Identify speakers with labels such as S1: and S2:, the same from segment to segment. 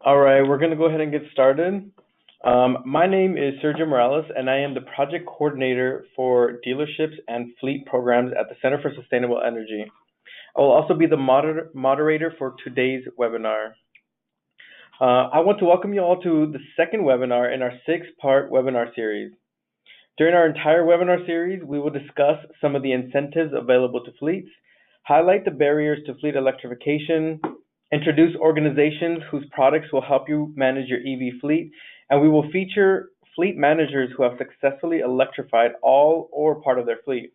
S1: All right, we're going to go ahead and get started. My name is Sergio Morales, and I am the project coordinator for dealerships and fleet programs at the Center for Sustainable Energy. I will also be the moderator for today's webinar. I want to welcome you all to the second webinar in our 6-part webinar series. During our entire webinar series, we will discuss some of the incentives available to fleets, highlight the barriers to fleet electrification, introduce organizations whose products will help you manage your EV fleet, and we will feature fleet managers who have successfully electrified all or part of their fleet.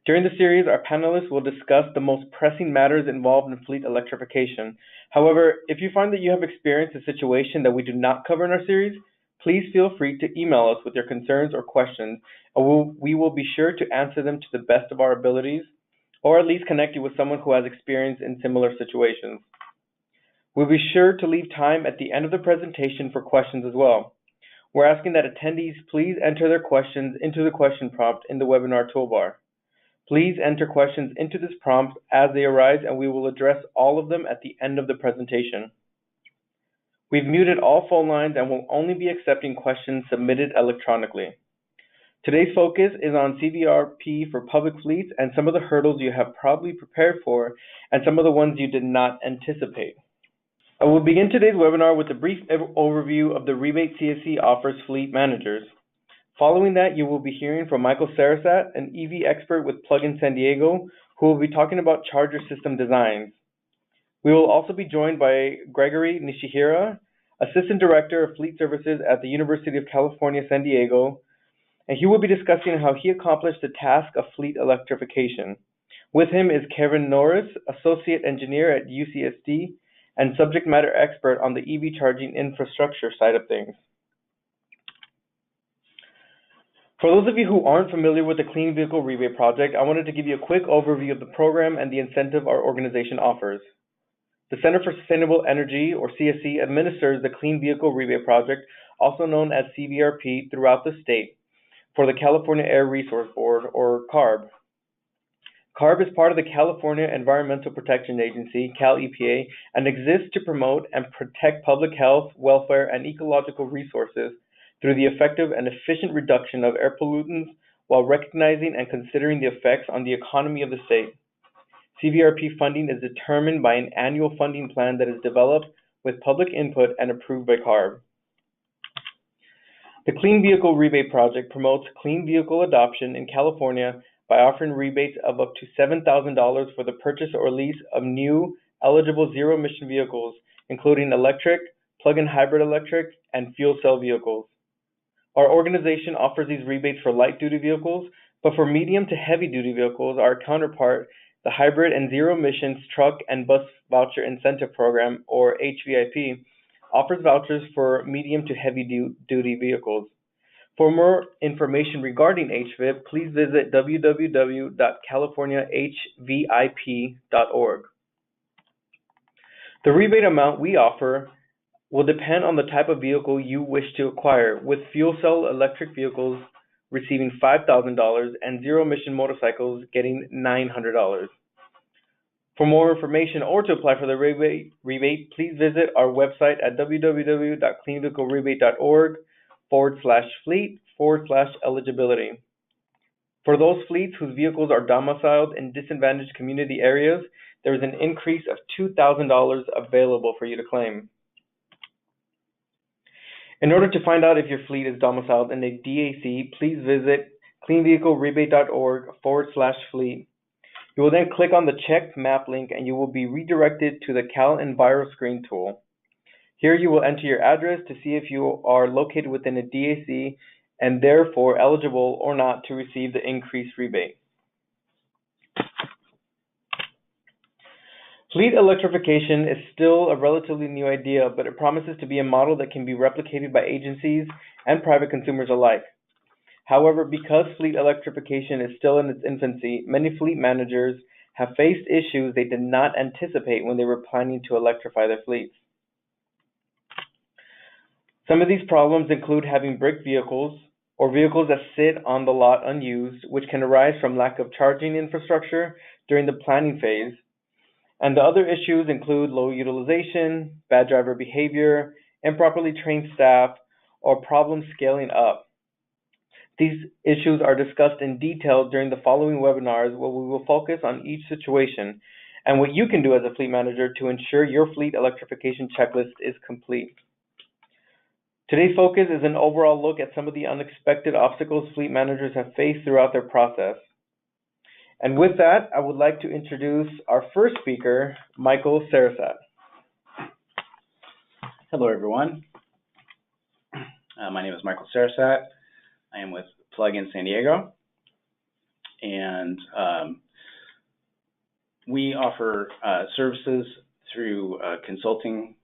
S1: During the series, our panelists will discuss the most pressing matters involved in fleet electrification. However, if you find that you have experienced a situation that we do not cover in our series, please feel free to email us with your concerns or questions, and we will be sure to answer them to the best of our abilities, or at least connect you with someone who has experience in similar situations. We'll be sure to leave time at the end of the presentation for questions as well. We're asking that attendees please enter their questions into the question prompt in the webinar toolbar. Please enter questions into this prompt as they arise, and we will address all of them at the end of the presentation. We've muted all phone lines and will only be accepting questions submitted electronically. Today's focus is on CVRP for public fleets and some of the hurdles you have probably prepared for and some of the ones you did not anticipate. I will begin today's webinar with a brief overview of the rebate CSC offers fleet managers. Following that, you will be hearing from Michael Sarasat, an EV expert with Plug-in San Diego, who will be talking about charger system designs. We will also be joined by Gregory Nishihira, Assistant Director of Fleet Services at the University of California, San Diego, and he will be discussing how he accomplished the task of fleet electrification. With him is Kevin Norris, Associate Engineer at UCSD and subject matter expert on the EV charging infrastructure side of things. For those of you who aren't familiar with the Clean Vehicle Rebate Project, I wanted to give you a quick overview of the program and the incentive our organization offers. The Center for Sustainable Energy, or CSC, administers the Clean Vehicle Rebate Project, also known as CVRP, throughout the state for the California Air Resources Board, or CARB. CARB is part of the California Environmental Protection Agency, CalEPA, and exists to promote and protect public health, welfare, and ecological resources through the effective and efficient reduction of air pollutants while recognizing and considering the effects on the economy of the state. CVRP funding is determined by an annual funding plan that is developed with public input and approved by CARB. The Clean Vehicle Rebate Project promotes clean vehicle adoption in California by offering rebates of up to $7,000 for the purchase or lease of new eligible zero-emission vehicles, including electric, plug-in hybrid electric, and fuel cell vehicles. Our organization offers these rebates for light-duty vehicles, but for medium to heavy-duty vehicles, our counterpart, the Hybrid and Zero Emissions Truck and Bus Voucher Incentive Program, or HVIP, offers vouchers for medium to heavy-duty vehicles. For more information regarding HVIP, please visit www.californiahvip.org. The rebate amount we offer will depend on the type of vehicle you wish to acquire, with fuel cell electric vehicles receiving $5,000 and zero-emission motorcycles getting $900. For more information or to apply for the rebate, please visit our website at www.cleanvehiclerebate.org/fleet/eligibility. For those fleets whose vehicles are domiciled in disadvantaged community areas, there is an increase of $2,000 available for you to claim. In order to find out if your fleet is domiciled in a DAC, please visit cleanvehiclerebate.org/fleet. You will then click on the checked map link and you will be redirected to the CalEnviroscreen tool. Here you will enter your address to see if you are located within a DAC and therefore eligible or not to receive the increased rebate. Fleet electrification is still a relatively new idea, but it promises to be a model that can be replicated by agencies and private consumers alike. However, because fleet electrification is still in its infancy, many fleet managers have faced issues they did not anticipate when they were planning to electrify their fleets. Some of these problems include having brick vehicles or vehicles that sit on the lot unused, which can arise from lack of charging infrastructure during the planning phase, And the other issues include low utilization, bad driver behavior, improperly trained staff, or problems scaling up. These issues are discussed in detail during the following webinars, where we will focus on each situation and what you can do as a fleet manager to ensure your fleet electrification checklist is complete. Today's focus is an overall look at some of the unexpected obstacles fleet managers have faced throughout their process. And with that, I would like to introduce our first speaker, Michael Sarasat.
S2: Hello, everyone. My name is Michael Sarasat. I am with Plug-in San Diego, and we offer services through consulting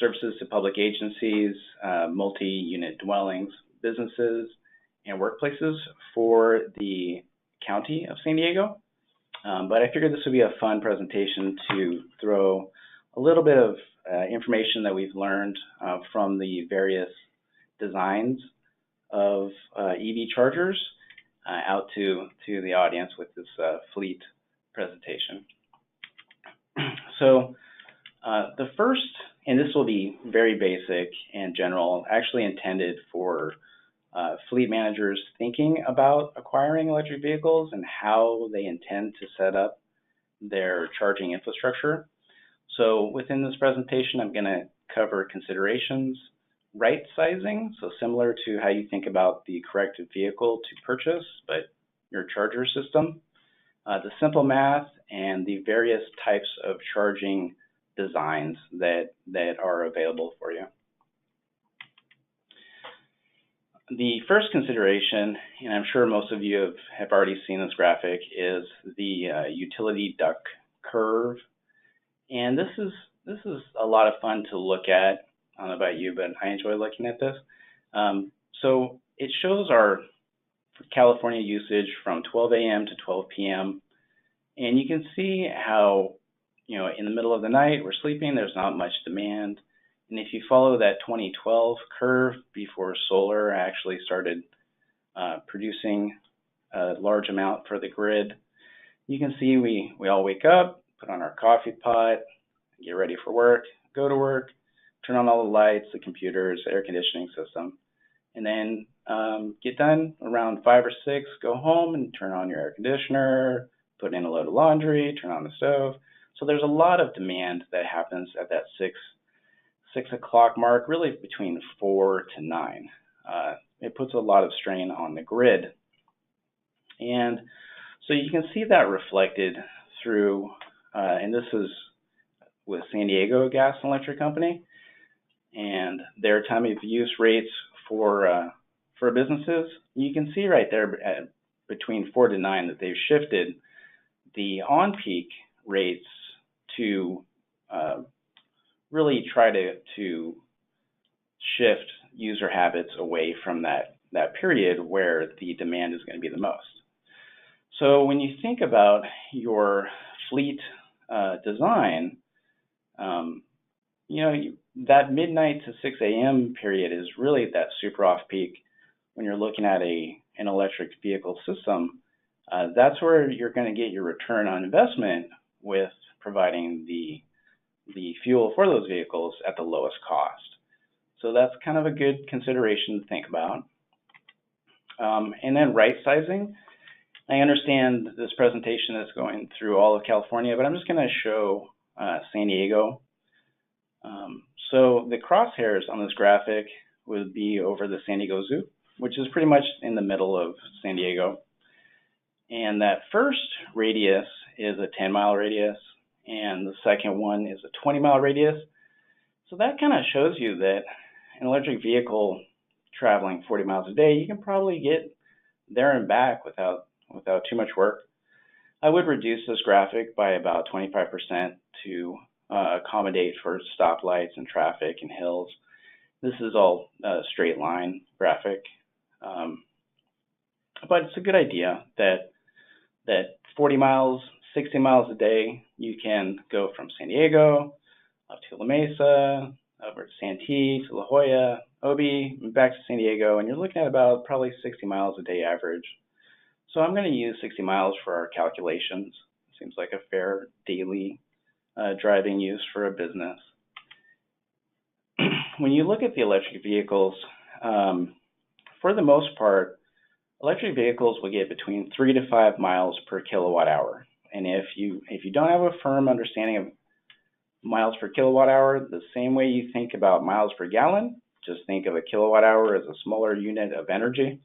S2: services to public agencies, multi-unit dwellings, businesses, and workplaces for the County of San Diego. But I figured this would be a fun presentation to throw a little bit of information that we've learned from the various designs of EV chargers out to the audience with this fleet presentation. So the first, and this will be very basic and general, actually intended for fleet managers thinking about acquiring electric vehicles and how they intend to set up their charging infrastructure. So within this presentation, I'm going to cover considerations, right sizing, so similar to how you think about the correct vehicle to purchase, but your charger system, the simple math, and the various types of charging designs that are available for you. The first consideration, and I'm sure most of you have already seen this graphic, is the utility duct curve. And this is a lot of fun to look at. I don't know about you, but I enjoy looking at this. So it shows our California usage from 12 a.m. to 12 p.m. And you can see how, in the middle of the night, we're sleeping, there's not much demand. And if you follow that 2012 curve before solar actually started producing a large amount for the grid, you can see we all wake up, put on our coffee pot, get ready for work, go to work, turn on all the lights, the computers, the air conditioning system, and then get done around 5 or 6, go home and turn on your air conditioner, put in a load of laundry, turn on the stove. So there's a lot of demand that happens at that 6 o'clock mark, really between 4 to 9. It puts a lot of strain on the grid. And so you can see that reflected through, and this is with San Diego Gas and Electric Company, and their time of use rates for businesses. You can see right there at between 4 to 9 that they've shifted the on-peak rates to really try to shift user habits away from that period where the demand is going to be the most. So when you think about your fleet design, that midnight to 6 a.m. period is really that super off-peak. When you're looking at an electric vehicle system, that's where you're going to get your return on investment with providing the fuel for those vehicles at the lowest cost. So that's kind of a good consideration to think about. And then right sizing. I understand this presentation is going through all of California, but I'm just going to show San Diego. So the crosshairs on this graphic would be over the San Diego Zoo, which is pretty much in the middle of San Diego. And that first radius is a 10-mile radius, and the second one is a 20-mile radius. So that kind of shows you that an electric vehicle traveling 40 miles a day, you can probably get there and back without too much work. I would reduce this graphic by about 25% to accommodate for stoplights and traffic and hills. This is all a straight line graphic, but it's a good idea that 40 miles, 60 miles a day, you can go from San Diego up to La Mesa, over to Santee, to La Jolla, OB, back to San Diego, and you're looking at about probably 60 miles a day average. So I'm going to use 60 miles for our calculations. Seems like a fair daily driving use for a business. When you look at the electric vehicles, for the most part, electric vehicles will get between 3 to 5 miles per kilowatt hour. And if you don't have a firm understanding of miles per kilowatt hour, the same way you think about miles per gallon, just think of a kilowatt hour as a smaller unit of energy.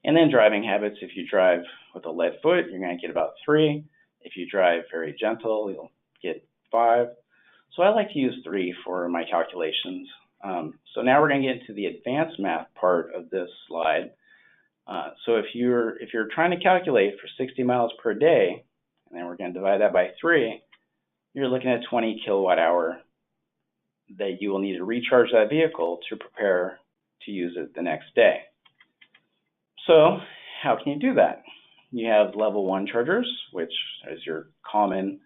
S2: And then driving habits, if you drive with a lead foot, you're going to get about 3. If you drive very gentle, you'll get 5. So I like to use 3 for my calculations. So now we're going to get into the advanced math part of this slide. So if you're trying to calculate for 60 miles per day, and then we're going to divide that by 3, you're looking at 20 kilowatt hour that you will need to recharge that vehicle to prepare to use it the next day. So how can you do that? You have level 1 chargers, which is your common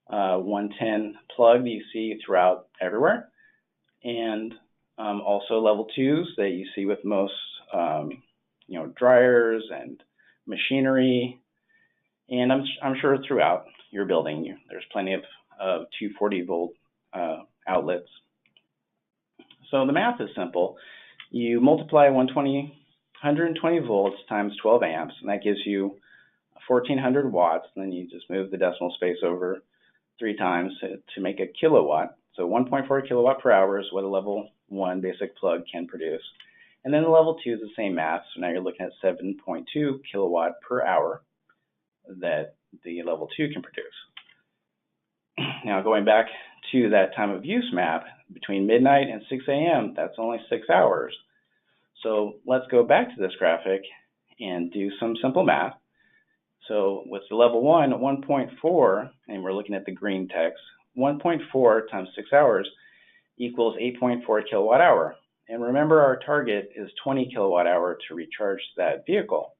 S2: 110 plug that you see throughout everywhere, and also level 2s that you see with most dryers and machinery, and I'm sure throughout your building there's plenty of 240 volt outlets. So the math is simple. You multiply 120 volts times 12 amps, and that gives you 1400 watts. And then you just move the decimal space over 3 times to make a kilowatt. So 1.4 kilowatt per hour is what a level 1 basic plug can produce. And then the level 2 is the same math. So now you're looking at 7.2 kilowatt per hour that the level 2 can produce. Now going back to that time of use map, between midnight and 6 a.m., that's only 6 hours. So let's go back to this graphic and do some simple math. So with the level 1, 1.4, and we're looking at the green text, 1.4 times 6 hours equals 8.4 kilowatt hour. And remember, our target is 20 kilowatt hour to recharge that vehicle.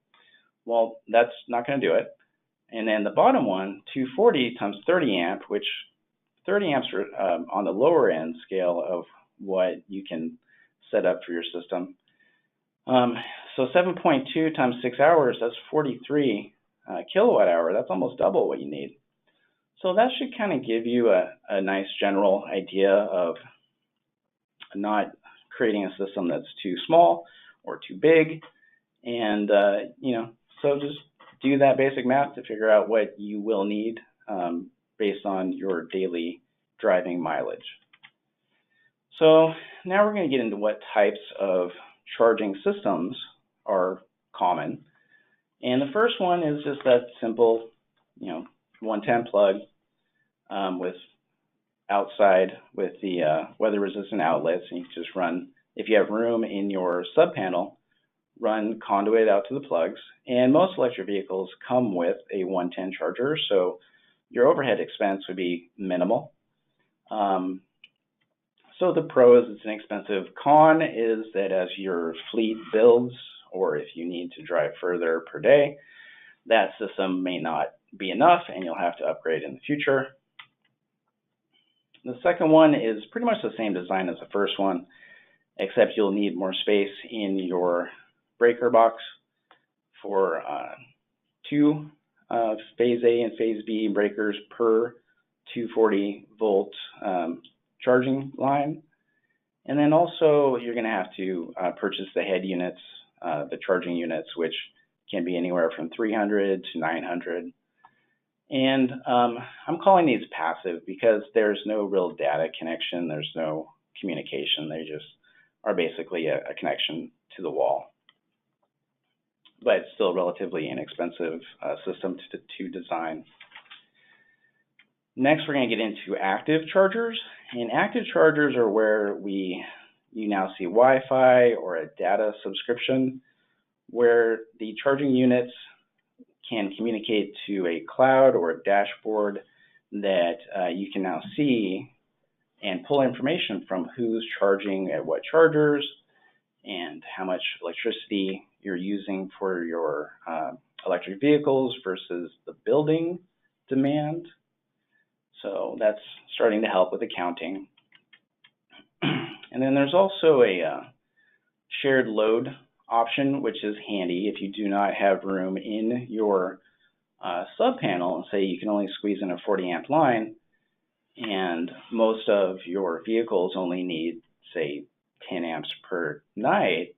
S2: Well, that's not going to do it. And then the bottom one, 240 times 30 amp, which 30 amps are on the lower end scale of what you can set up for your system. So 7.2 times 6 hours, that's 43 kilowatt hour. That's almost double what you need. So that should kind of give you a nice general idea of not creating a system that's too small or too big. And, so just do that basic math to figure out what you will need based on your daily driving mileage. So now we're going to get into what types of charging systems are common. And the first one is just that simple, 110 plug with outside with the weather resistant outlets, and you can just run, if you have room in your sub panel, run conduit out to the plugs. And most electric vehicles come with a 110 charger, so your overhead expense would be minimal. So the pro is it's inexpensive. Con is that as your fleet builds, or if you need to drive further per day, that system may not be enough and you'll have to upgrade in the future. The second one is pretty much the same design as the first one, except you'll need more space in your breaker box for 2 phase A and phase B breakers per 240 volt charging line. And then also you're going to have to purchase the head units, the charging units, which can be anywhere from 300 to 900. And I'm calling these passive because there's no real data connection, there's no communication, they just are basically a connection to the wall. But it's still a relatively inexpensive system to design. Next, we're going to get into active chargers. And active chargers are where you now see Wi-Fi or a data subscription, where the charging units can communicate to a cloud or a dashboard that you can now see and pull information from who's charging at what chargers and how much electricity you're using for your electric vehicles versus the building demand. So that's starting to help with accounting. And then there's also a shared load option, which is handy if you do not have room in your sub-panel and say you can only squeeze in a 40 amp line, and most of your vehicles only need, say, 10 amps per night,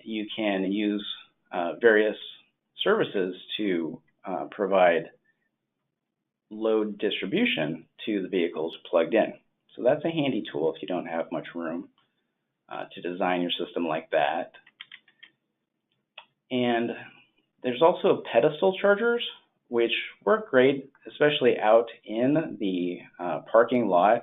S2: you can use various services to provide load distribution to the vehicles plugged in. So that's a handy tool if you don't have much room to design your system like that. And there's also Petsoul Chargers, which work great, especially out in the parking lot,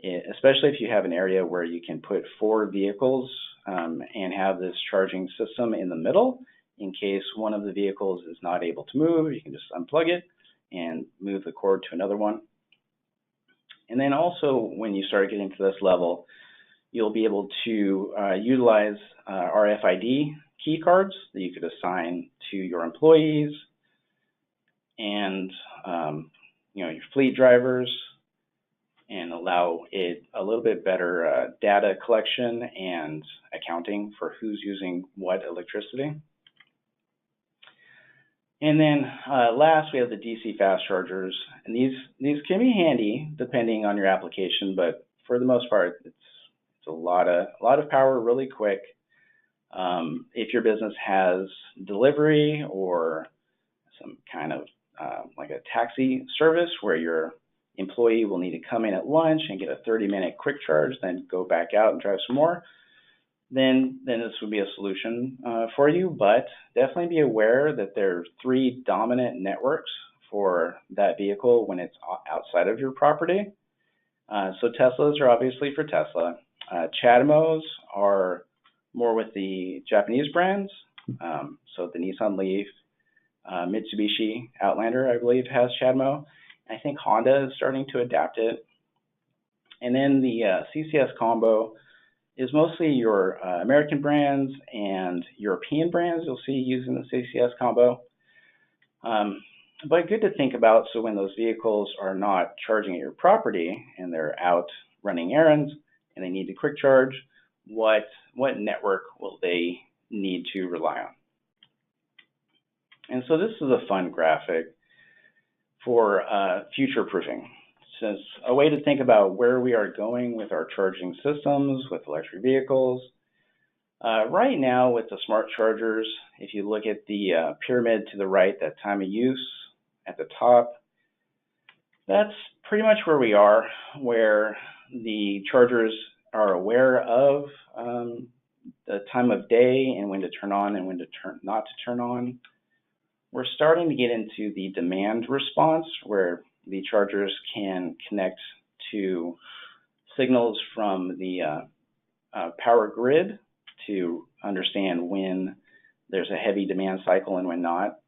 S2: especially if you have an area where you can put 4 vehicles and have this charging system in the middle. In case one of the vehicles is not able to move, you can just unplug it and move the cord to another one. And then also, when you start getting to this level, you'll be able to utilize RFID key cards that you could assign to your employees and your fleet drivers, and allow it a little bit better data collection and accounting for who's using what electricity. And then last, we have the DC fast chargers, and these can be handy depending on your application, but for the most part, it's a lot of power really quick. If your business has delivery or some kind of like a taxi service where your employee will need to come in at lunch and get a 30-minute quick charge, then go back out and drive some more, then this would be a solution for you. But definitely be aware that there are 3 dominant networks for that vehicle when it's outside of your property. So Teslas are obviously for Tesla. CHAdeMOs are more with the Japanese brands. So the Nissan Leaf, Mitsubishi Outlander, I believe, has CHAdeMO. I think Honda is starting to adapt it. And then the CCS combo is mostly your American brands and European brands you'll see using the CCS combo. But good to think about, so when those vehicles are not charging at your property and they're out running errands and they need to quick charge, what network will they need to rely on? And so this is a fun graphic for future proofing. It's a way to think about where we are going with our charging systems with electric vehicles. Right now with the smart chargers, if you look at the pyramid to the right, that time of use at the top, that's pretty much where we are, where the chargers are aware of the time of day and when to turn on and when to not to turn on. We're starting to get into the demand response, where the chargers can connect to signals from the power grid to understand when there's a heavy demand cycle and when not.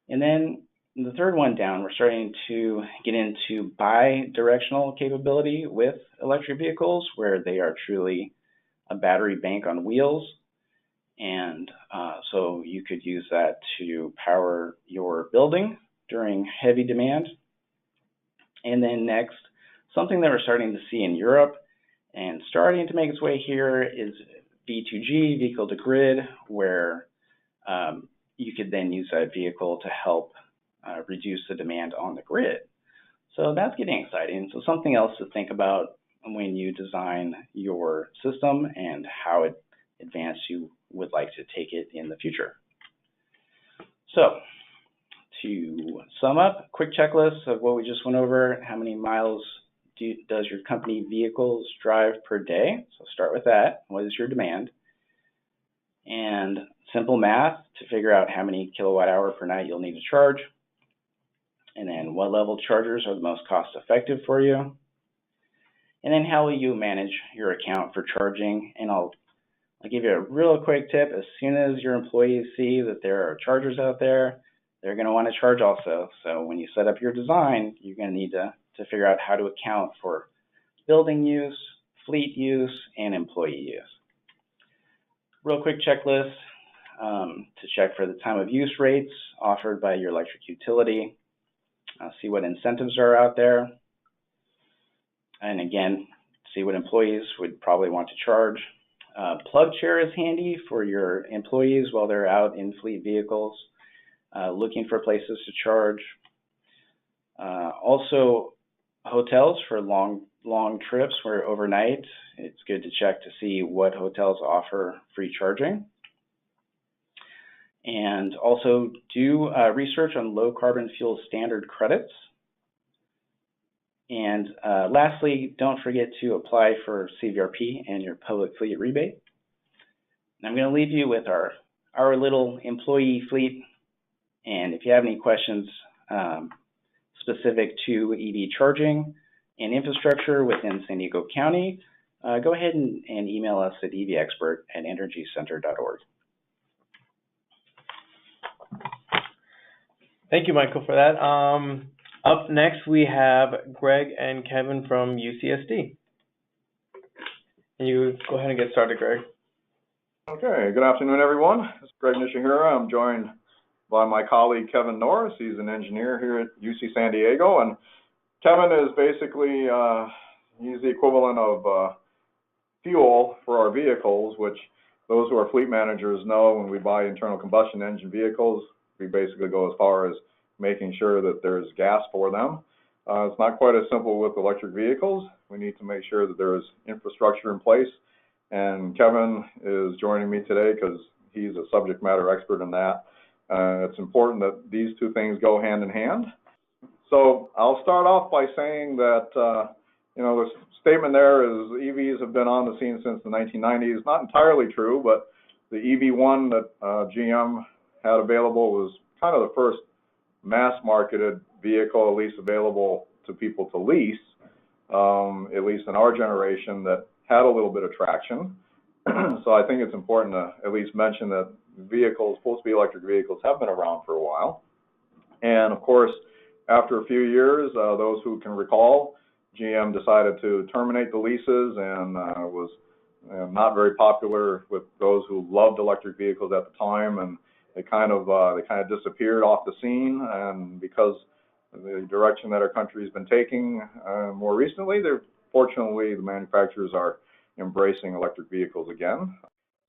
S2: And then the third one down, we're starting to get into bi-directional capability with electric vehicles, where they are truly a battery bank on wheels. And so you could use that to power your building during heavy demand. And then next, something that we're starting to see in Europe and starting to make its way here is V2G, vehicle to grid, where you could then use that vehicle to help reduce the demand on the grid. So that's getting exciting. So something else to think about when you design your system and how advanced you would like to take it in the future. So to sum up, quick checklist of what we just went over. How many miles does your company vehicles drive per day? So start with that. What is your demand? And simple math to figure out how many kilowatt hour per night you'll need to charge. And then what level chargers are the most cost effective for you? And then how will you manage your account for charging? And I'll give you a real quick tip. As soon as your employees see that there are chargers out there, they're going to want to charge also. So when you set up your design, you're going to need to figure out how to account for building use, fleet use, and employee use. Real quick checklist to check for the time of use rates offered by your electric utility. See what incentives are out there. And again, see what employees would probably want to charge. Plug share is handy for your employees while they're out in fleet vehicles. looking for places to charge. Also, hotels for long trips where overnight, it's good to check to see what hotels offer free charging. And also do research on low carbon fuel standard credits. And lastly, don't forget to apply for CVRP and your public fleet rebate. And I'm going to leave you with our little employee fleet. And if you have any questions specific to EV charging and infrastructure within San Diego County, go ahead and email us at evexpert@energycenter.org.
S1: Thank you, Michael, for that. Up next, we have Greg and Kevin from UCSD. Can you go ahead and get started, Greg?
S3: Okay, good afternoon, everyone. This is Greg Nishihira. I'm joined by my colleague, Kevin Norris. He's an engineer here at UC San Diego. And Kevin is basically, he's the equivalent of fuel for our vehicles, which those who are fleet managers know when we buy internal combustion engine vehicles, we basically go as far as making sure that there's gas for them. It's not quite as simple with electric vehicles. We need to make sure that there's infrastructure in place. And Kevin is joining me today because he's a subject matter expert in that. It's important that these two things go hand in hand. So I'll start off by saying that, the statement there is EVs have been on the scene since the 1990s. Not entirely true, but the EV1 that GM had available was kind of the first mass-marketed vehicle, at least available to people to lease, at least in our generation, that had a little bit of traction. So I think it's important to at least mention that vehicles, full-speed electric vehicles, have been around for a while. And of course, after a few years, those who can recall, GM decided to terminate the leases and was not very popular with those who loved electric vehicles at the time, and they kind of disappeared off the scene. And because of the direction that our country has been taking more recently, fortunately the manufacturers are embracing electric vehicles again.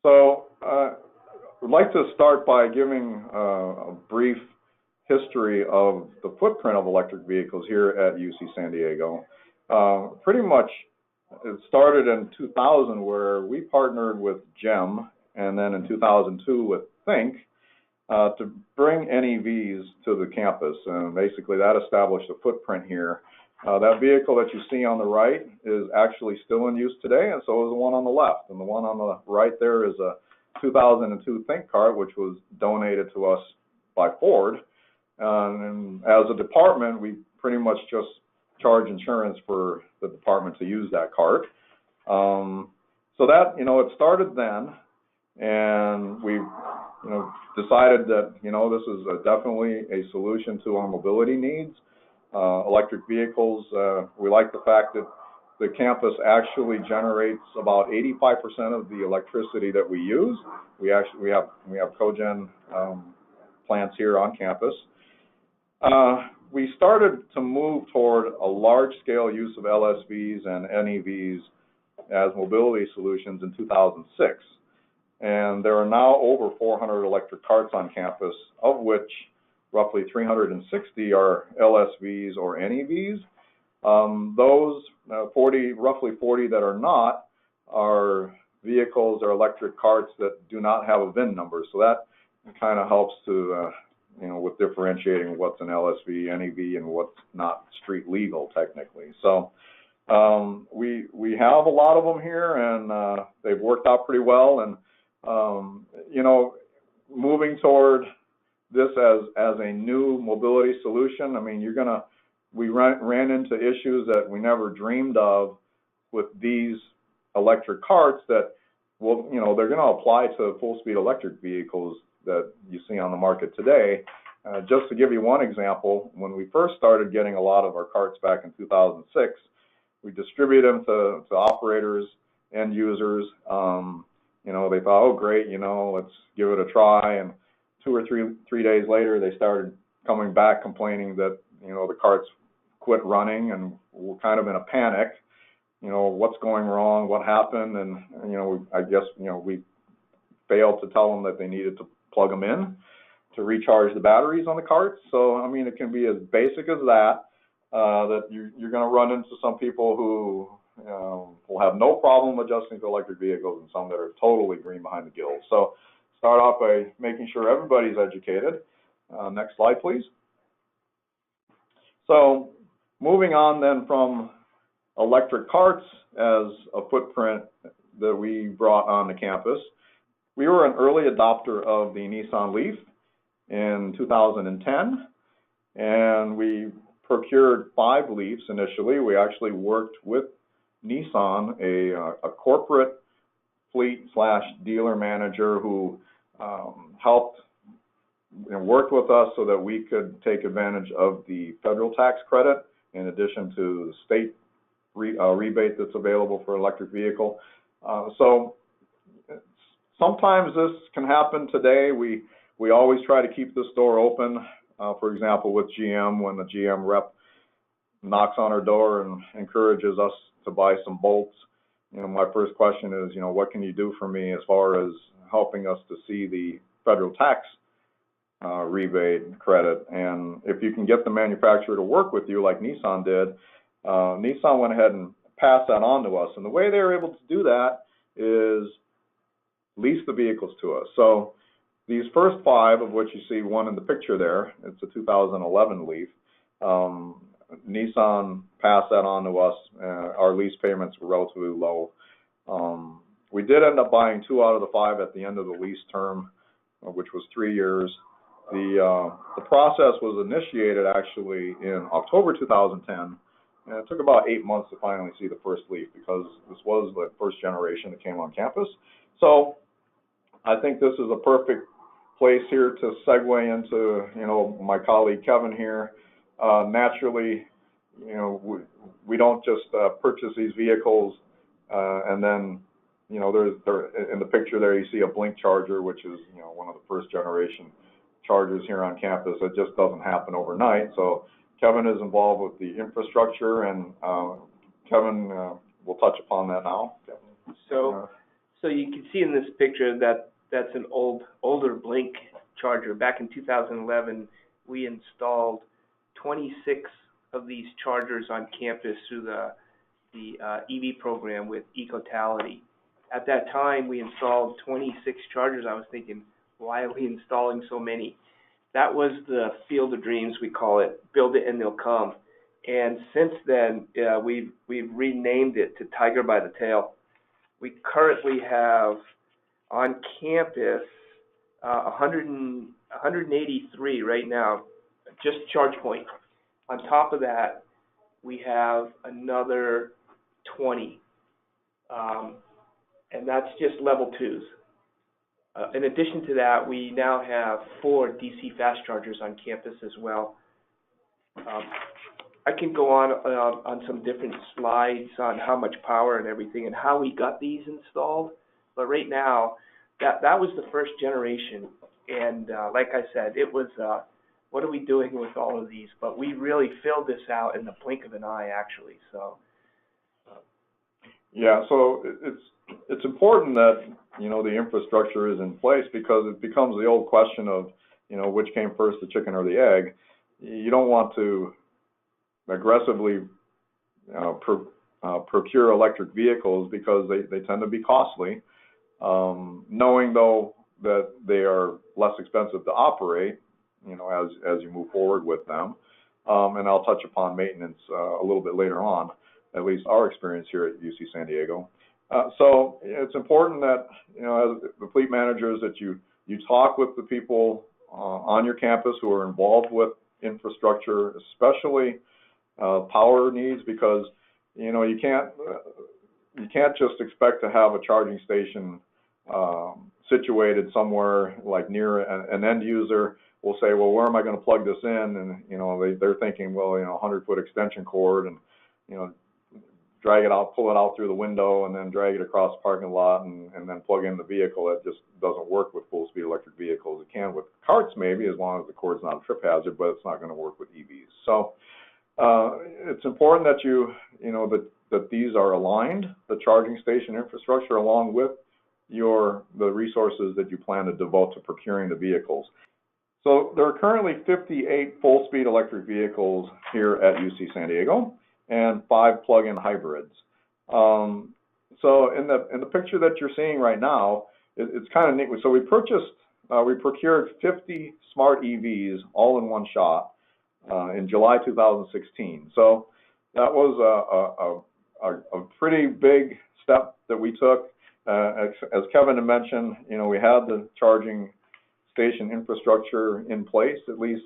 S3: So I'd like to start by giving a brief history of the footprint of electric vehicles here at UC San Diego. Pretty much it started in 2000 where we partnered with GEM, and then in 2002 with Think, to bring NEVs to the campus. And basically that established a footprint here. That vehicle that you see on the right is actually still in use today, and so is the one on the left. And the one on the right there is a 2002 Think cart, which was donated to us by Ford. And as a department, we pretty much just charge insurance for the department to use that cart. So that, it started then, and we, decided that, this is definitely a solution to our mobility needs. Electric vehicles, we like the fact that the campus actually generates about 85% of the electricity that we use. We have cogen plants here on campus. We started to move toward a large-scale use of LSVs and NEVs as mobility solutions in 2006. And there are now over 400 electric carts on campus, of which roughly 360 are LSVs or NEVs. Those roughly 40 that are not are vehicles or electric carts that do not have a VIN number. So that kind of helps to, with differentiating what's an LSV, NEV, and what's not street legal technically. So we have a lot of them here, and they've worked out pretty well. And moving toward this as a new mobility solution, I mean, we ran into issues that we never dreamed of with these electric carts that they're going to apply to full-speed electric vehicles that you see on the market today. Just to give you one example, when we first started getting a lot of our carts back in 2006, we distributed them to operators, end users. They thought, oh, great, let's give it a try. And 2 or 3 days later, they started coming back complaining that, the carts quit running, and we're kind of in a panic. What's going wrong? What happened? And, I guess, we failed to tell them that they needed to plug them in. to recharge the batteries on the carts. So, I mean, it can be as basic as that, that you're going to run into some people who will have no problem adjusting to electric vehicles and some that are totally green behind the gills. So start off by making sure everybody's educated. Next slide, please. So moving on then from electric carts as a footprint that we brought on the campus, we were an early adopter of the Nissan Leaf in 2010, and we procured 5 Leafs initially. We actually worked with Nissan, a corporate fleet/dealer manager who helped and worked with us so that we could take advantage of the federal tax credit in addition to the state rebate that's available for electric vehicle. So sometimes this can happen today. We always try to keep this door open. For example, with GM, when the GM rep knocks on our door and encourages us to buy some bolts, my first question is, what can you do for me as far as helping us to see the federal tax rebate credit? And if you can get the manufacturer to work with you like Nissan did, Nissan went ahead and passed that on to us. And the way they were able to do that is lease the vehicles to us. So these first 5, of which you see one in the picture there, it's a 2011 Leaf, Nissan passed that on to us. Our lease payments were relatively low. We did end up buying 2 out of the 5 at the end of the lease term, which was 3 years. The process was initiated actually in October 2010, and it took about 8 months to finally see the first Leaf because this was the first generation that came on campus. So I think this is a perfect place here to segue into, my colleague Kevin here. Naturally, we don't just purchase these vehicles and then, there's in the picture there you see a blink charger, which is, one of the first generation chargers here on campus. It just doesn't happen overnight. So Kevin is involved with the infrastructure, and Kevin will touch upon that now.
S4: So you can see in this picture that that's an older blink charger. Back in 2011, we installed 26 of these chargers on campus through the EV program with Ecotality. At that time, we installed 26 chargers. I was thinking, why are we installing so many? That was the field of dreams, we call it. Build it and they'll come. And since then, we've renamed it to Tiger by the Tail. We currently have on campus 183 right now, just charge point. On top of that, we have another 20, and that's just level 2s. In addition to that, we now have 4 DC fast chargers on campus as well. I can go on some different slides on how much power and everything and how we got these installed, but right now, that was the first generation, and like I said, it was what are we doing with all of these? But we really filled this out in the blink of an eye, actually. So.
S3: Yeah, so it's important that the infrastructure is in place, because it becomes the old question of which came first, the chicken or the egg. You don't want to aggressively procure electric vehicles because they tend to be costly. Knowing though that they are less expensive to operate, as you move forward with them, and I'll touch upon maintenance a little bit later on, at least our experience here at UC San Diego. So it's important that as the fleet managers that you talk with the people on your campus who are involved with infrastructure, especially power needs, because you can't just expect to have a charging station situated somewhere like near an end user. Will say, well, where am I going to plug this in? And they're thinking, well, 100-foot extension cord, and drag it out, pull it out through the window, and then drag it across the parking lot, and then plug in the vehicle. It just doesn't work with full-speed electric vehicles. It can with carts maybe, as long as the cord's not a trip hazard, but it's not going to work with EVs. So it's important that that these are aligned, the charging station infrastructure, along with the resources that you plan to devote to procuring the vehicles. So there are currently 58 full-speed electric vehicles here at UC San Diego and 5 plug-in hybrids. So in the picture that you're seeing right now, it's kind of neat. So we procured 50 smart EVs all in one shot in July 2016. So that was a pretty big step that we took. As Kevin had mentioned, you know, we had the charging station infrastructure in place, at least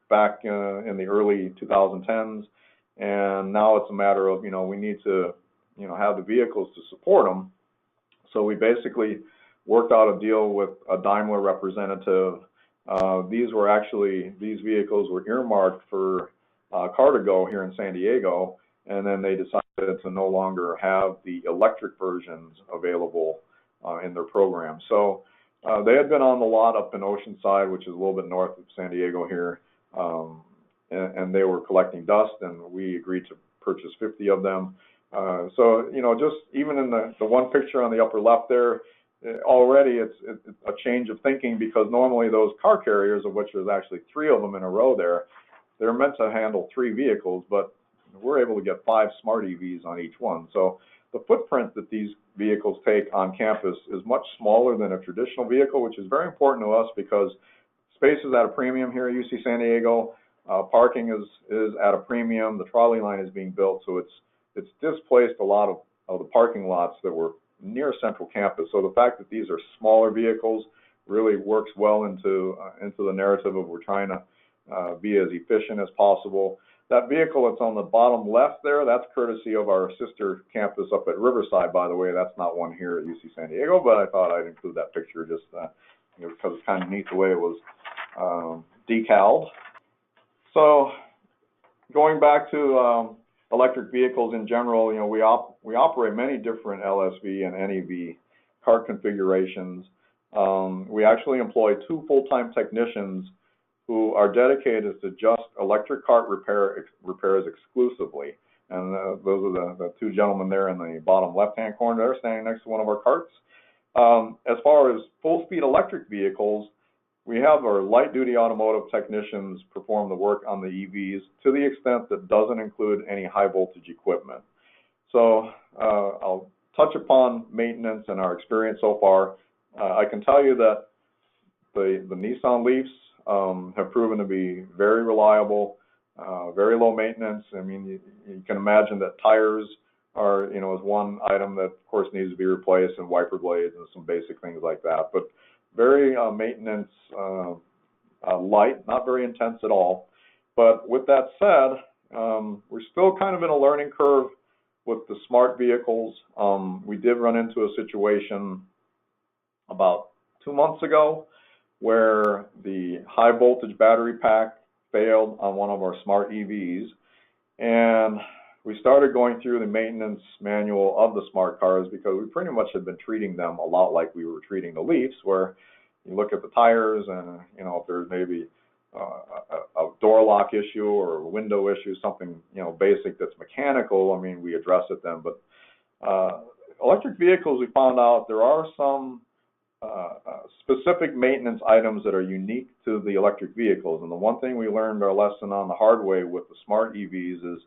S3: back in the early 2010s, and now it's a matter of, you know, we need to, you know, have the vehicles to support them. So we basically worked out a deal with a Daimler representative. These vehicles were earmarked for Car2Go here in San Diego, and then they decided to no longer have the electric versions available in their program. So they had been on the lot up in Oceanside, which is a little bit north of San Diego here, and they were collecting dust, and we agreed to purchase 50 of them. So, you know, just even in the one picture on the upper left there, already it's a change of thinking, because normally those car carriers, of which there's actually 3 of them in a row there, they're meant to handle 3 vehicles, but we're able to get 5 smart EVs on each one. So the footprint that these vehicles take on campus is much smaller than a traditional vehicle, which is very important to us because space is at a premium here at UC San Diego. Parking is at a premium. The trolley line is being built, so it's displaced a lot of the parking lots that were near central campus. So the fact that these are smaller vehicles really works well into the narrative of we're trying to be as efficient as possible. That vehicle that's on the bottom left there, that's courtesy of our sister campus up at Riverside, by the way. That's not one here at UC San Diego, but I thought I'd include that picture just you know, because it's kind of neat the way it was decaled. So going back to electric vehicles in general, you know, we operate many different LSV and NEV cart configurations. We actually employ 2 full-time technicians who are dedicated to just electric cart repairs exclusively. And those are the 2 gentlemen there in the bottom left-hand corner there, standing next to one of our carts. As far as full-speed electric vehicles, we have our light-duty automotive technicians perform the work on the EVs to the extent that doesn't include any high-voltage equipment. So I'll touch upon maintenance and our experience so far. I can tell you that the Nissan Leafs have proven to be very reliable, very low maintenance. I mean, you can imagine that tires are, you know, is one item that of course needs to be replaced, and wiper blades and some basic things like that. But very maintenance light, not very intense at all. But with that said, we're still kind of in a learning curve with the smart vehicles. We did run into a situation about 2 months ago where the high voltage battery pack failed on one of our smart EVs, and we started going through the maintenance manual of the smart cars because we pretty much had been treating them a lot like we were treating the Leafs, where you look at the tires and, you know, if there's maybe a door lock issue or a window issue, something, you know, basic that's mechanical, I mean, we address it then. But electric vehicles, we found out there are some specific maintenance items that are unique to the electric vehicles. And the one thing we learned our lesson on the hard way with the smart EVs is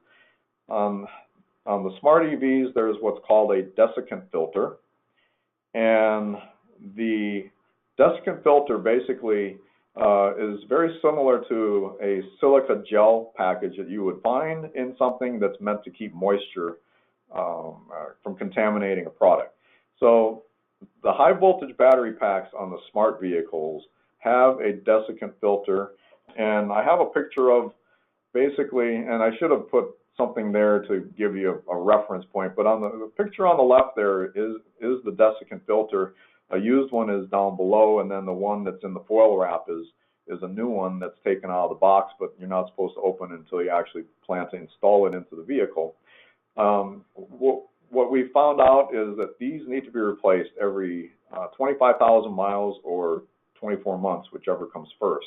S3: on the smart EVs, there's what's called a desiccant filter. And the desiccant filter basically is very similar to a silica gel package that you would find in something that's meant to keep moisture from contaminating a product. So the high voltage battery packs on the smart vehicles have a desiccant filter, and I have a picture of basically, and I should have put something there to give you a reference point, but on the picture on the left there is the desiccant filter. A used one is down below, and then the one that's in the foil wrap is a new one that's taken out of the box, but you're not supposed to open until you actually plan to install it into the vehicle. What we found out is that these need to be replaced every 25,000 miles or 24 months, whichever comes first.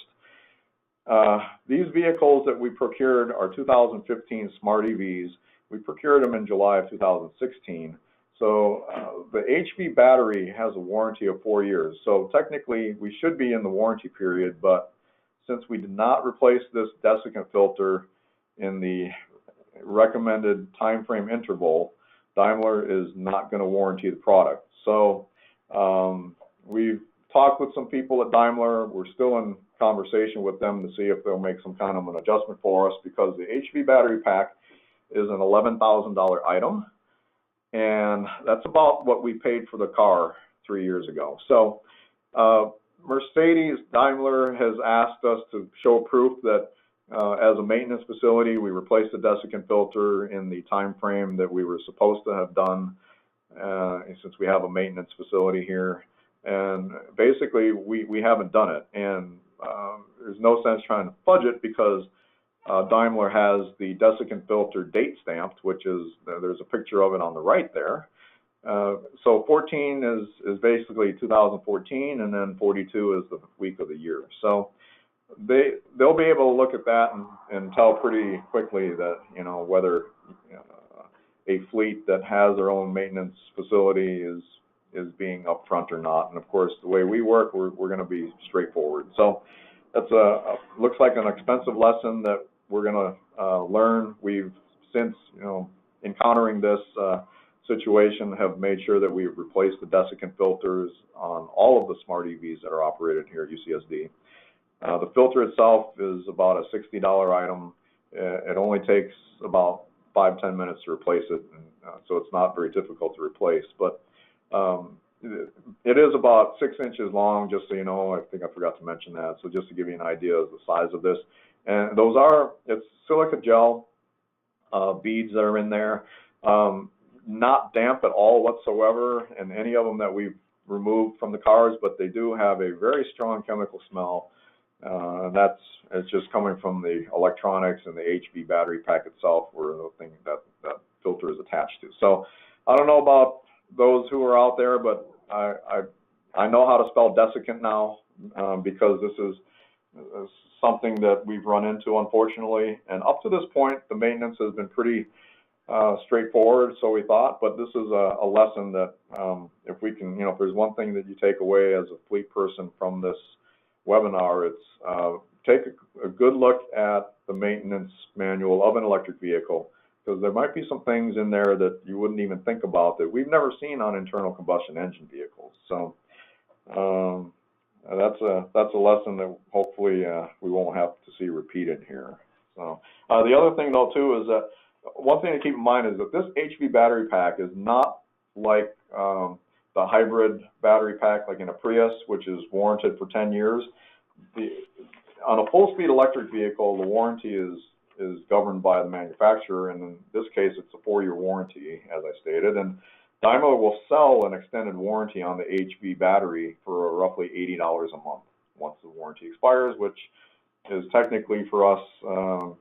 S3: These vehicles that we procured are 2015 smart EVs. We procured them in July of 2016. So the HV battery has a warranty of 4 years. So technically, we should be in the warranty period, but since we did not replace this desiccant filter in the recommended time frame interval, Daimler is not going to warranty the product. So we've talked with some people at Daimler. We're still in conversation with them to see if they'll make some kind of an adjustment for us, because the HV battery pack is an $11,000 item, and that's about what we paid for the car 3 years ago. So Mercedes Daimler has asked us to show proof that as a maintenance facility, we replaced the desiccant filter in the time frame that we were supposed to have done, since we have a maintenance facility here. And basically, we haven't done it. And there's no sense trying to fudge it, because Daimler has the desiccant filter date stamped, which is, there's a picture of it on the right there. So 14 is basically 2014, and then 42 is the week of the year. So they'll be able to look at that and tell pretty quickly that, you know, whether a fleet that has their own maintenance facility is being upfront or not. And of course, the way we work, we're going to be straightforward. So that's looks like an expensive lesson that we're going to learn. We've since, you know, encountering this situation, have made sure that we've replaced the desiccant filters on all of the smart EVs that are operated here at UCSD. The filter itself is about a $60 item. It only takes about 5-10 minutes to replace it, and so it's not very difficult to replace. But it is about 6 inches long, just so you know. I think I forgot to mention that. So just to give you an idea of the size of this. And those it's silica gel beads that are in there. Not damp at all whatsoever in any of them that we've removed from the cars, but they do have a very strong chemical smell. And it's just coming from the electronics and the HV battery pack itself, where the thing that filter is attached to. So I don't know about those who are out there, but I know how to spell desiccant now, because this is something that we've run into, unfortunately. And up to this point, the maintenance has been pretty straightforward, so we thought. But this is a lesson that if we can, you know, if there's one thing that you take away as a fleet person from this webinar, it's take a good look at the maintenance manual of an electric vehicle, because there might be some things in there that you wouldn't even think about that we've never seen on internal combustion engine vehicles. So that's a lesson that hopefully we won't have to see repeated here. So the other thing though too is that one thing to keep in mind is that this HV battery pack is not like the hybrid battery pack like in a Prius, which is warranted for 10 years. On a full-speed electric vehicle, the warranty is governed by the manufacturer, and in this case, it's a 4-year warranty, as I stated. And Daimler will sell an extended warranty on the HV battery for roughly $80 a month once the warranty expires, which is technically for us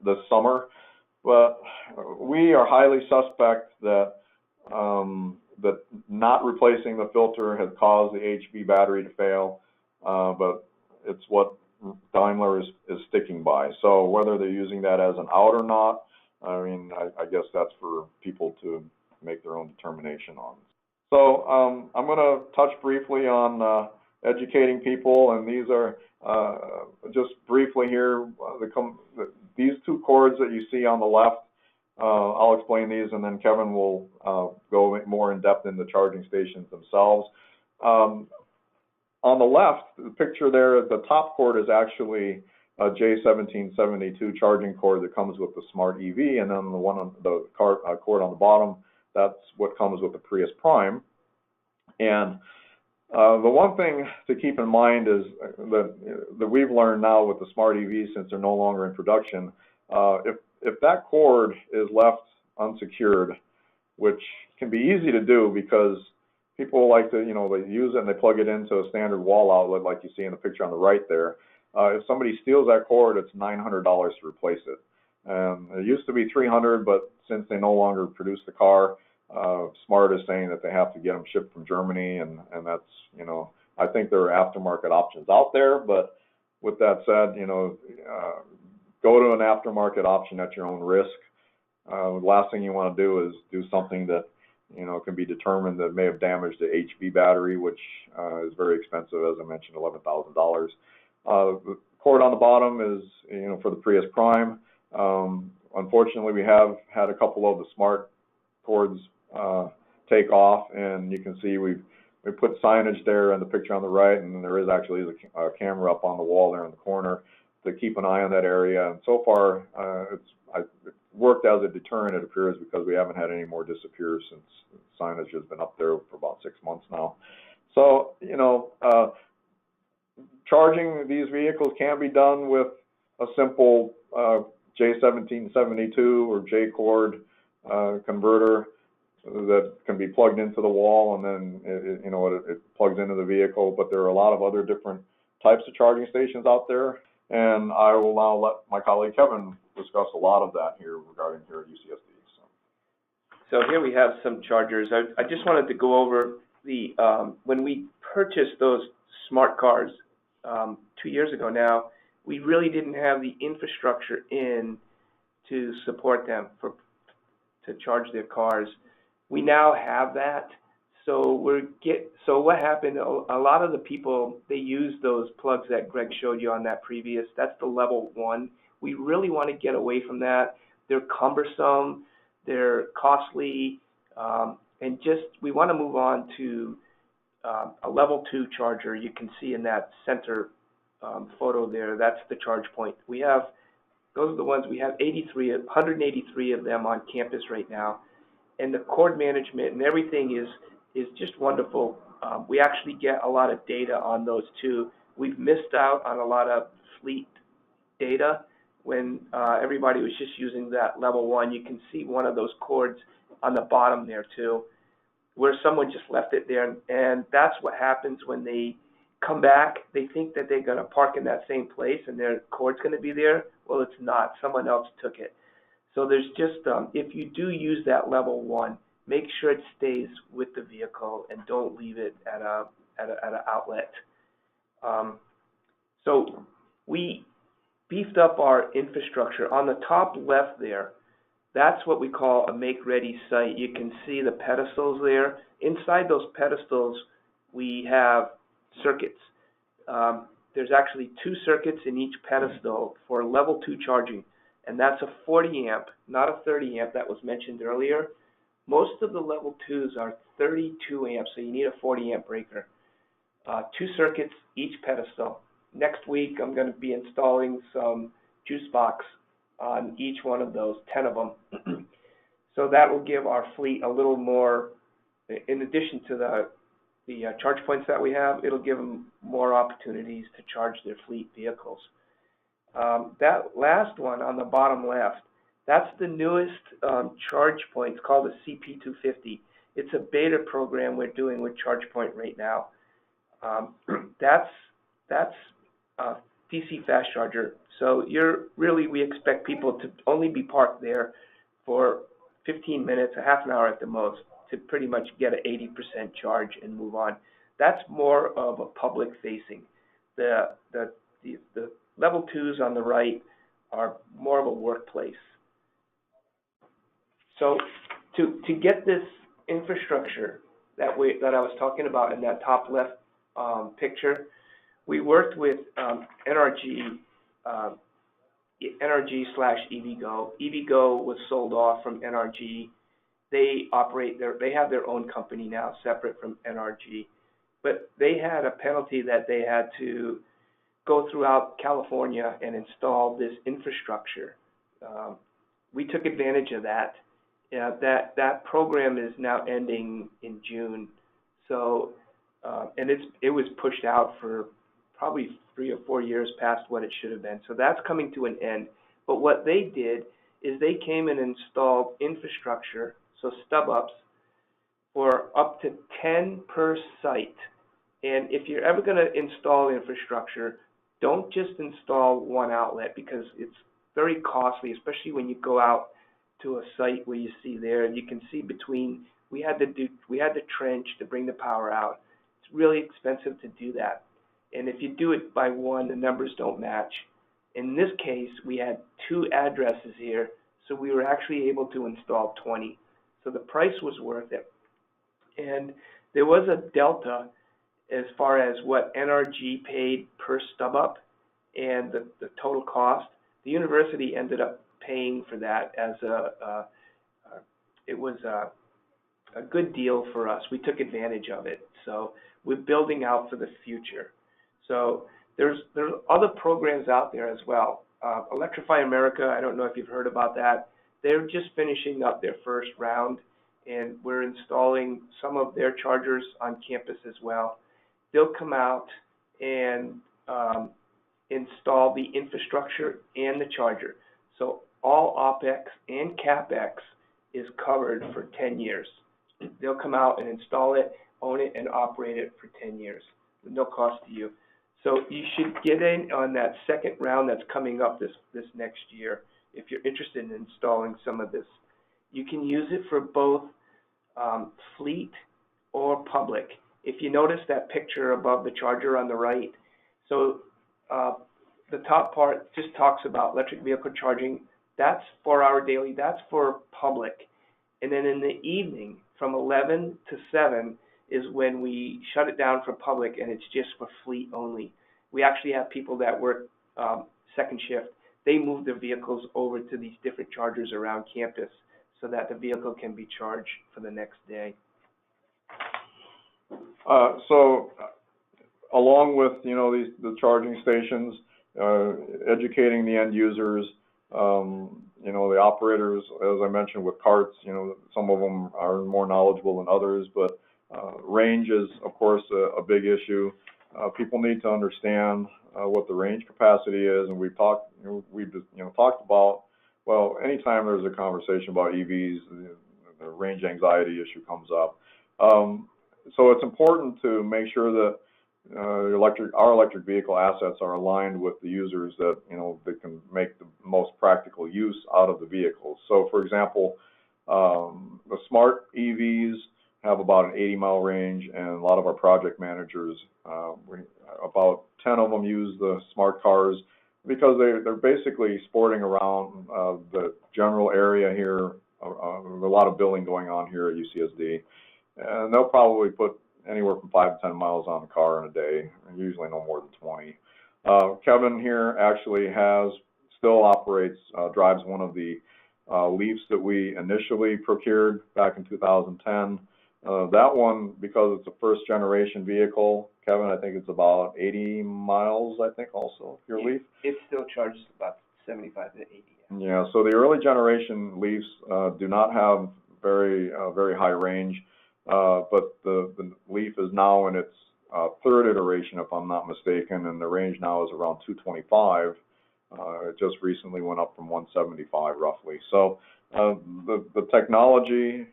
S3: this summer. But we are highly suspect that that not replacing the filter has caused the HV battery to fail, but it's what Daimler is sticking by. So whether they're using that as an out or not, I mean, I guess that's for people to make their own determination on. So I'm going to touch briefly on educating people, and these are just briefly here, these two cords that you see on the left. I'll explain these, and then Kevin will go more in depth in the charging stations themselves. On the left, the picture there, the top cord is actually a J1772 charging cord that comes with the Smart EV, and then the one on the cord on the bottom, that's what comes with the Prius Prime. And the one thing to keep in mind is that we've learned now with the Smart EV, since they're no longer in production, if that cord is left unsecured, which can be easy to do because people like to, you know, they use it and they plug it into a standard wall outlet like you see in the picture on the right there. If somebody steals that cord, it's $900 to replace it. It used to be $300, but since they no longer produce the car, Smart is saying that they have to get them shipped from Germany, and that's, you know, I think there are aftermarket options out there, but with that said, you know, go to an aftermarket option at your own risk. The last thing you want to do is do something that, can be determined that may have damaged the HV battery, which is very expensive, as I mentioned, $11,000. The cord on the bottom is, for the Prius Prime. Unfortunately, we have had a couple of the smart cords take off, and you can see we put signage there in the picture on the right, and then there is actually a camera up on the wall there in the corner to keep an eye on that area. And so far, it's worked as a deterrent, it appears, because we haven't had any more disappear since signage has been up there for about 6 months now. So, charging these vehicles can be done with a simple J1772 or J-cord converter that can be plugged into the wall, and then it plugs into the vehicle. But there are a lot of other different types of charging stations out there, and I will now let my colleague Kevin discuss a lot of that here regarding here at UCSD.
S4: So here we have some chargers. I just wanted to go over the when we purchased those smart cars 2 years ago now, we really didn't have the infrastructure in to support them to charge their cars. We now have that. So what happened, a lot of the people, they use those plugs that Greg showed you on that previous, that's the level 1. We really want to get away from that. They're cumbersome, they're costly, and we want to move on to a level 2 charger. You can see in that center photo there, that's the charge point. Those are the ones we have 183 of them on campus right now. And the cord management and everything is just wonderful. We actually get a lot of data on those too. We've missed out on a lot of fleet data when everybody was just using that level 1. You can see one of those cords on the bottom there too, where someone just left it there. And that's what happens when they come back. They think that they're going to park in that same place and their cord's going to be there. Well, it's not. Someone else took it. So there's just, if you do use that level 1, make sure it stays with the vehicle and don't leave it at an outlet. So we beefed up our infrastructure. On the top left there, that's what we call a make-ready site. You can see the pedestals there. Inside those pedestals, we have circuits. There's actually 2 circuits in each pedestal for level 2 charging, and that's a 40 amp, not a 30 amp that was mentioned earlier. Most of the level 2s are 32 amps, so you need a 40 amp breaker. 2 circuits each pedestal. Next week, I'm going to be installing some juice box on each one of those, 10 of them. So that will give our fleet a little more, in addition to the charge points that we have, it'll give them more opportunities to charge their fleet vehicles. That last one on the bottom left, that's the newest charge point. It's called the CP250. It's a beta program we're doing with ChargePoint right now. That's a DC fast charger. So we expect people to only be parked there for 15 minutes, a half an hour at the most, to pretty much get an 80% charge and move on. That's more of a public facing. The level 2s on the right are more of a workplace. So to get this infrastructure that I was talking about in that top left picture, we worked with NRG NRG/EVgo. EVgo was sold off from NRG. They have their own company now, separate from NRG. But they had a penalty that they had to go throughout California and install this infrastructure. We took advantage of that. That program is now ending in June. So, and it was pushed out for probably 3 or 4 years past what it should have been. So that's coming to an end. But what they did is they came and installed infrastructure, so stub-ups, for up to 10 per site. And if you're ever going to install infrastructure, don't just install one outlet, because it's very costly, especially when you go out to a site where you see there. You can see between, we had to trench to bring the power out. It's really expensive to do that. And if you do it by one, the numbers don't match. In this case, we had 2 addresses here, so we were actually able to install 20. So the price was worth it. And there was a delta as far as what NRG paid per stub up and the total cost. The university ended up paying for that as it was a good deal for us. We took advantage of it. So we're building out for the future. So there's other programs out there as well. Electrify America, I don't know if you've heard about that. They're just finishing up their first round, and we're installing some of their chargers on campus as well. They'll come out and install the infrastructure and the charger. So all OPEX and CAPEX is covered for 10 years. They'll come out and install it, own it, and operate it for 10 years with no cost to you. So you should get in on that second round that's coming up this next year if you're interested in installing some of this. You can use it for both fleet or public. If you notice that picture above the charger on the right, so the top part just talks about electric vehicle charging. That's 4 hour daily, that's for public. And then in the evening from 11 to 7 is when we shut it down for public, and it's just for fleet only. We actually have people that work second shift. They move their vehicles over to these different chargers around campus so that the vehicle can be charged for the next day.
S3: So along with, you know, the charging stations, educating the end users, you know, the operators, as I mentioned with carts, you know, some of them are more knowledgeable than others, but range is, of course, a big issue. People need to understand what the range capacity is, and we've talked about, well, anytime there's a conversation about EVs, the range anxiety issue comes up. So it's important to make sure that our electric vehicle assets are aligned with the users that, you know, they can make the most practical use out of the vehicles. So, for example, the smart EVs have about an 80-mile range, and a lot of our project managers, about 10 of them use the smart cars because they're basically sporting around the general area here. A lot of building going on here at UCSD, and they'll probably put anywhere from 5 to 10 miles on the car in a day, and usually no more than 20. Kevin here actually still operates, drives one of the Leafs that we initially procured back in 2010. That one, because it's a first generation vehicle, Kevin, I think it's about 80 miles, I think also, your Leaf?
S4: It still charges about 75 to 80.
S3: Yeah, so the early generation Leafs do not have very high range, but the Leaf is now in its third iteration, if I'm not mistaken, and the range now is around 225. It just recently went up from 175 roughly. So the technology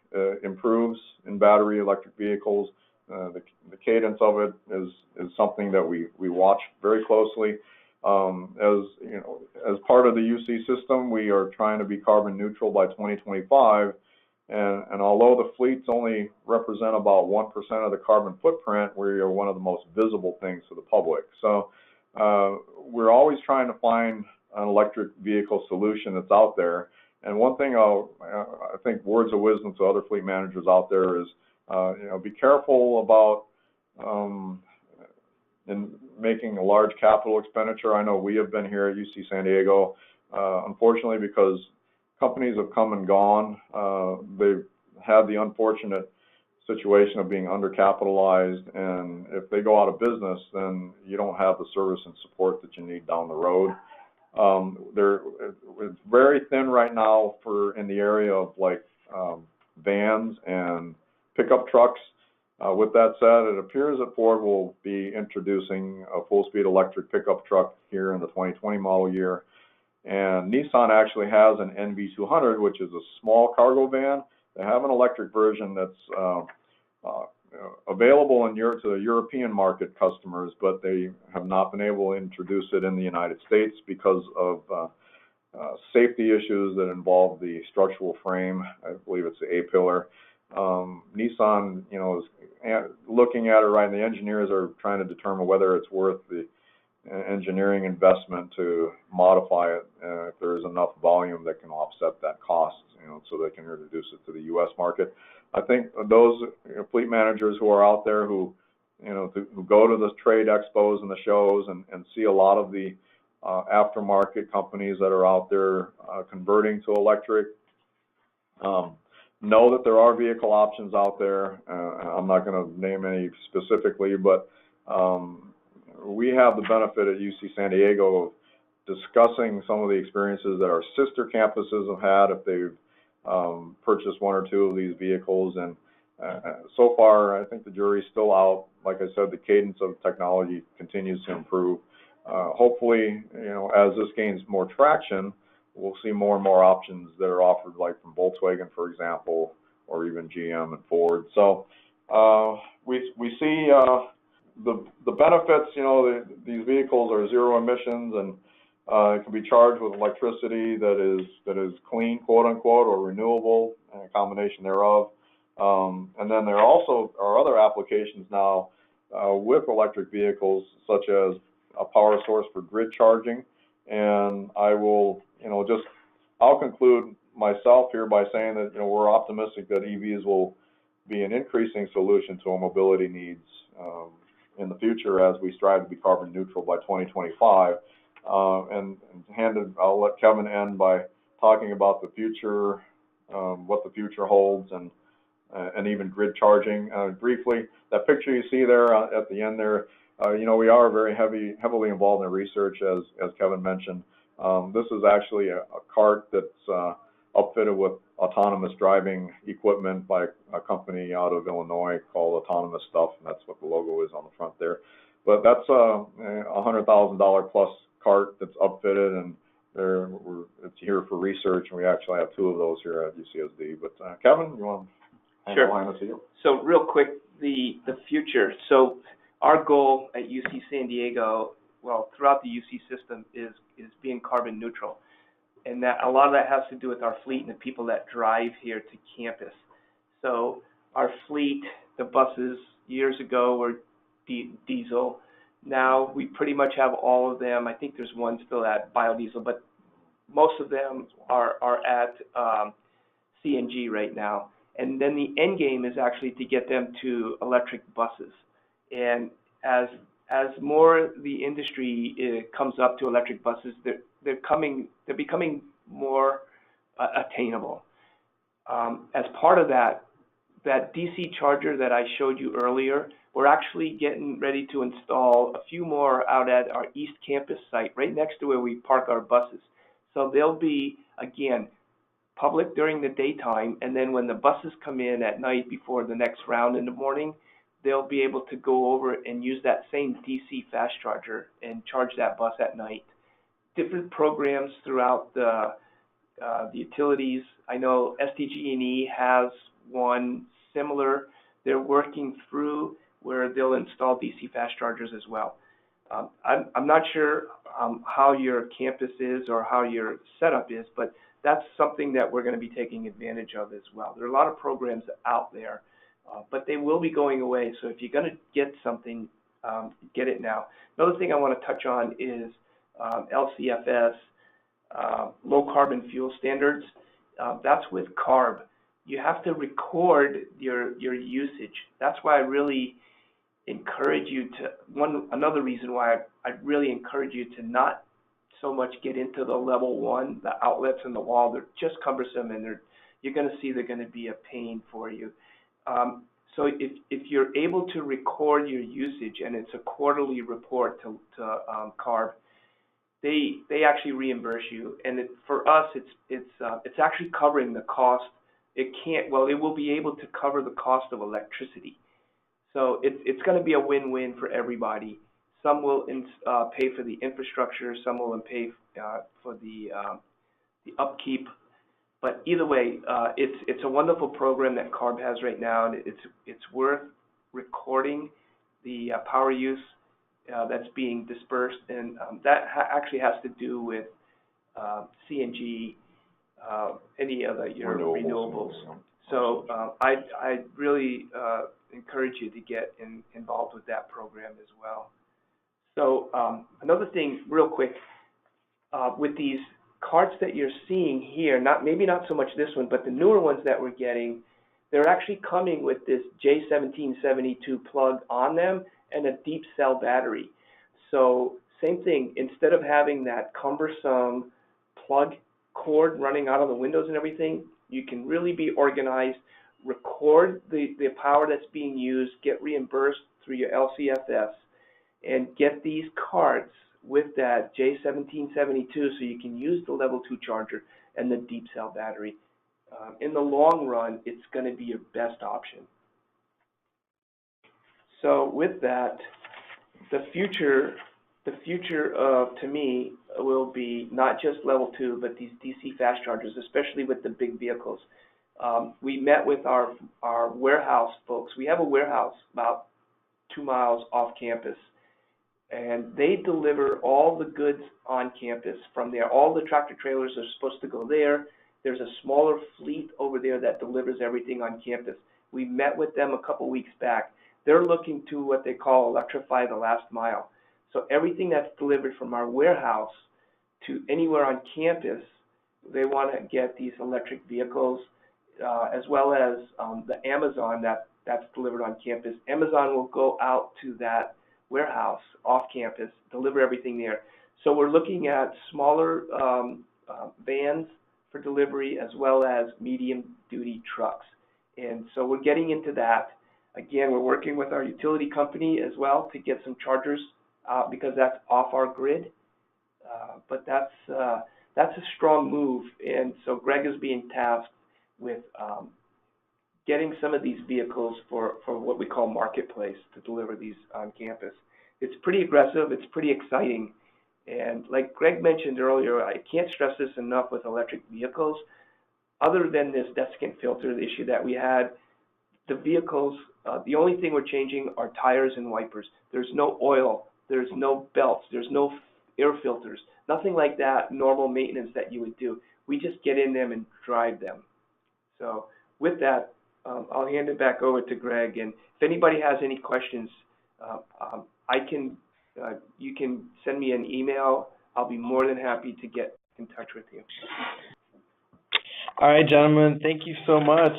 S3: improves in battery electric vehicles. The cadence of it is something that we watch very closely. As you know, as part of the UC system, we are trying to be carbon neutral by 2025. And although the fleets only represent about 1% of the carbon footprint, we are one of the most visible things to the public. So we're always trying to find an electric vehicle solution that's out there. And one thing I think words of wisdom to other fleet managers out there is, you know, be careful about in making a large capital expenditure. I know we have been here at UC San Diego, unfortunately, because companies have come and gone. They've had the unfortunate situation of being undercapitalized, and if they go out of business, then you don't have the service and support that you need down the road. It's very thin right now in the area of like vans and pickup trucks. With that said, it appears that Ford will be introducing a full-speed electric pickup truck here in the 2020 model year. And Nissan actually has an NV200, which is a small cargo van. They have an electric version that's available to the European market customers, but they have not been able to introduce it in the United States because of safety issues that involve the structural frame. I believe it's the A-pillar. Nissan, you know, is looking at it right, and the engineers are trying to determine whether it's worth the engineering investment to modify it if there is enough volume that can offset that cost, you know, so they can introduce it to the U.S. market. I think those fleet managers who are out there who who go to the trade expos and the shows and see a lot of the aftermarket companies that are out there converting to electric, know that there are vehicle options out there. I'm not going to name any specifically, but we have the benefit at UC San Diego of discussing some of the experiences that our sister campuses have had if they've purchased one or two of these vehicles. And so far, I think the jury's still out. Like I said, the cadence of technology continues to improve. Hopefully, as this gains more traction, we'll see more and more options that are offered, like from Volkswagen, for example, or even GM and Ford. So we see the benefits. These vehicles are zero emissions, and it can be charged with electricity that is clean, quote unquote, or renewable, and a combination thereof. And then there also are other applications now with electric vehicles, such as a power source for grid charging. And I will, I'll conclude myself here by saying that, we're optimistic that EVs will be an increasing solution to our mobility needs in the future as we strive to be carbon neutral by 2025. I'll let Kevin end by talking about the future, what the future holds, and even grid charging. Briefly, that picture you see there at the end there, we are very heavily involved in research, as Kevin mentioned. This is actually a cart that's outfitted with autonomous driving equipment by a company out of Illinois called Autonomous Stuff, and that's what the logo is on the front there. But that's a $100,000 plus cart that's upfitted, and it's here for research, and we actually have 2 of those here at UCSD. But Kevin, you want to handle this here?
S4: So real quick, the future. So our goal at UC San Diego, well, throughout the UC system, is being carbon neutral. And that a lot of that has to do with our fleet and the people that drive here to campus. So our fleet, the buses years ago were diesel. Now we pretty much have all of them. I think there's one still at biodiesel, but most of them are at CNG right now. And then the end game is actually to get them to electric buses. And as more the industry comes up to electric buses, they're becoming more attainable. As part of that DC charger that I showed you earlier, we're actually getting ready to install a few more out at our East Campus site, right next to where we park our buses. So they'll be, again, public during the daytime, and then when the buses come in at night before the next round in the morning, they'll be able to go over and use that same DC fast charger and charge that bus at night. Different programs throughout the utilities. I know SDG&E has one similar. They're working through where they'll install DC fast chargers as well. I'm not sure how your campus is or how your setup is, but that's something that we're going to be taking advantage of as well. There are a lot of programs out there, but they will be going away. So if you're going to get something, get it now. Another thing I want to touch on is LCFS, low carbon fuel standards. That's with CARB. You have to record your usage. That's why I really encourage you to, another reason why I really encourage you to not so much get into the level 1, the outlets in the wall. They're just cumbersome, and you're going to see they're going to be a pain for you. So if you're able to record your usage, and it's a quarterly report to CARB, they actually reimburse you, and for us it's actually covering the cost. It will be able to cover the cost of electricity. So it's going to be a win-win for everybody. Some will pay for the infrastructure, some will pay for the upkeep. But either way, it's a wonderful program that CARB has right now, and it's worth recording the power use that's being dispersed, and that actually has to do with CNG, any other your renewables. So I really encourage you to get involved with that program as well. So another thing, real quick, with these carts that you're seeing here, maybe not so much this one, but the newer ones that we're getting, They're actually coming with this J1772 plug on them and a deep cell battery. So same thing, instead of having that cumbersome plug cord running out of the windows and everything, you can really be organized, record the power that's being used, get reimbursed through your LCFS, and get these cards with that J1772 so you can use the level 2 charger and the deep cell battery. In the long run, it's going to be your best option. So with that, the future to me will be not just level 2, but these DC fast chargers, especially with the big vehicles. We met with our warehouse folks. We have a warehouse about 2 miles off campus, and they deliver all the goods on campus from there. All the tractor trailers are supposed to go there. There's a smaller fleet over there that delivers everything on campus. We met with them a couple weeks back. They're looking to what they call electrify the last mile. So everything that's delivered from our warehouse to anywhere on campus, they want to get these electric vehicles, as well as the Amazon that's delivered on campus. Amazon will go out to that warehouse off campus, deliver everything there. So we're looking at smaller vans for delivery, as well as medium-duty trucks. And so we're getting into that. Again, we're working with our utility company as well to get some chargers because that's off our grid. But that's a strong move. And so Greg is being tasked with getting some of these vehicles for what we call marketplace to deliver these on campus. It's pretty aggressive. It's pretty exciting. And like Greg mentioned earlier, I can't stress this enough with electric vehicles. Other than this desiccant filter issue that we had, the vehicles, the only thing we're changing are tires and wipers. There's no oil, there's no belts, there's no air filters, nothing like that, normal maintenance that you would do. We just get in them and drive them. So with that, I'll hand it back over to Greg. And if anybody has any questions, you can send me an email. I'll be more than happy to get in touch with you.
S1: All right, gentlemen, thank you so much.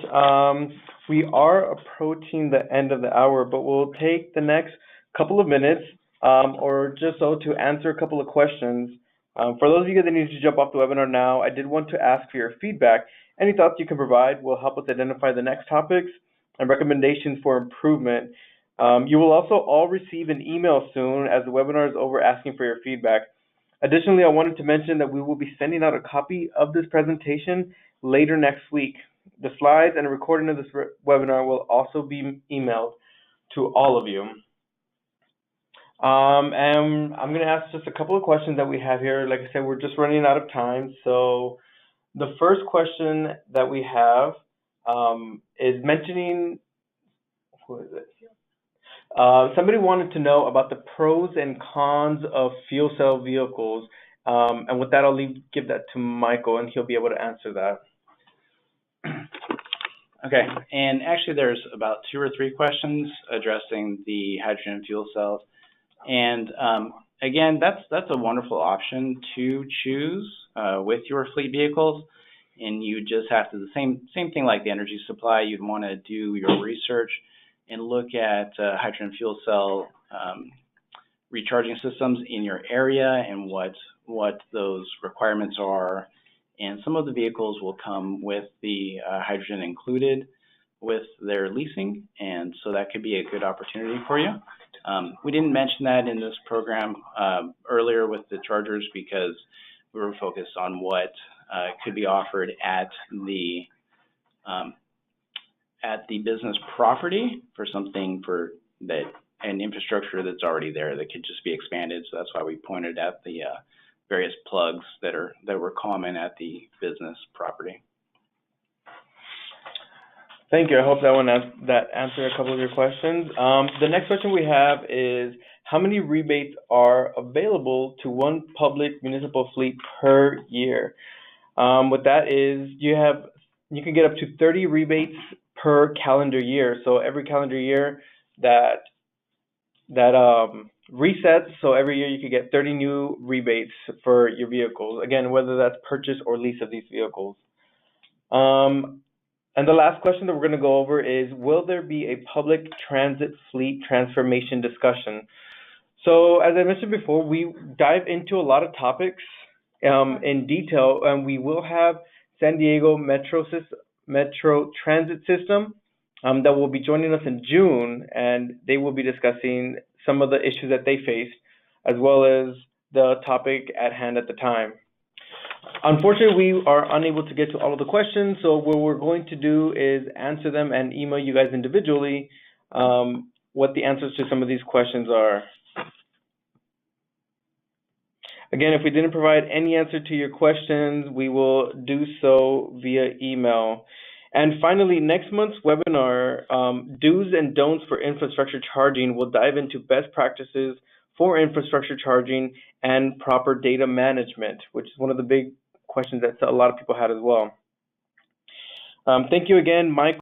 S1: We are approaching the end of the hour, but we'll take the next couple of minutes or just so to answer a couple of questions. For those of you that need to jump off the webinar now, I did want to ask for your feedback. Any thoughts you can provide will help us identify the next topics and recommendations for improvement. You will also all receive an email soon as the webinar is over asking for your feedback. Additionally, I wanted to mention that we will be sending out a copy of this presentation later next week. The slides and a recording of this webinar will also be emailed to all of you. And I'm going to ask just a couple of questions that we have here. Like I said, we're just running out of time. So the first question that we have is mentioning, who is it? Somebody wanted to know about the pros and cons of fuel cell vehicles. And with that, I'll give that to Michael, and he'll be able to answer that.
S2: Okay, and actually there's about 2 or 3 questions addressing the hydrogen fuel cells. And again, that's a wonderful option to choose with your fleet vehicles. And you just have to, the same thing like the energy supply, you'd want to do your research and look at hydrogen fuel cell recharging systems in your area and what those requirements are. And some of the vehicles will come with the hydrogen included with their leasing, and so that could be a good opportunity for you. We didn't mention that in this program earlier with the chargers because we were focused on what could be offered at the business property for something for that an infrastructure that's already there that could just be expanded. So that's why we pointed at the various plugs that were common at the business property.
S1: Thank you. I hope that answered a couple of your questions. The next question we have is, how many rebates are available to one public municipal fleet per year? What that is, you can get up to 30 rebates per calendar year. So every calendar year that resets, so every year you could get 30 new rebates for your vehicles. Again, whether that's purchase or lease of these vehicles. And the last question that we're going to go over is, will there be a public transit fleet transformation discussion? So as I mentioned before, we dive into a lot of topics in detail, and we will have San Diego Metro Transit System that will be joining us in June, and they will be discussing some of the issues that they faced, as well as the topic at hand at the time. Unfortunately, we are unable to get to all of the questions, so what we're going to do is answer them and email you guys individually what the answers to some of these questions are. Again, if we didn't provide any answer to your questions, we will do so via email. And finally, next month's webinar, Do's and Don'ts for Infrastructure Charging, will dive into best practices for infrastructure charging and proper data management, which is one of the big questions that a lot of people had as well. Thank you again, Mike.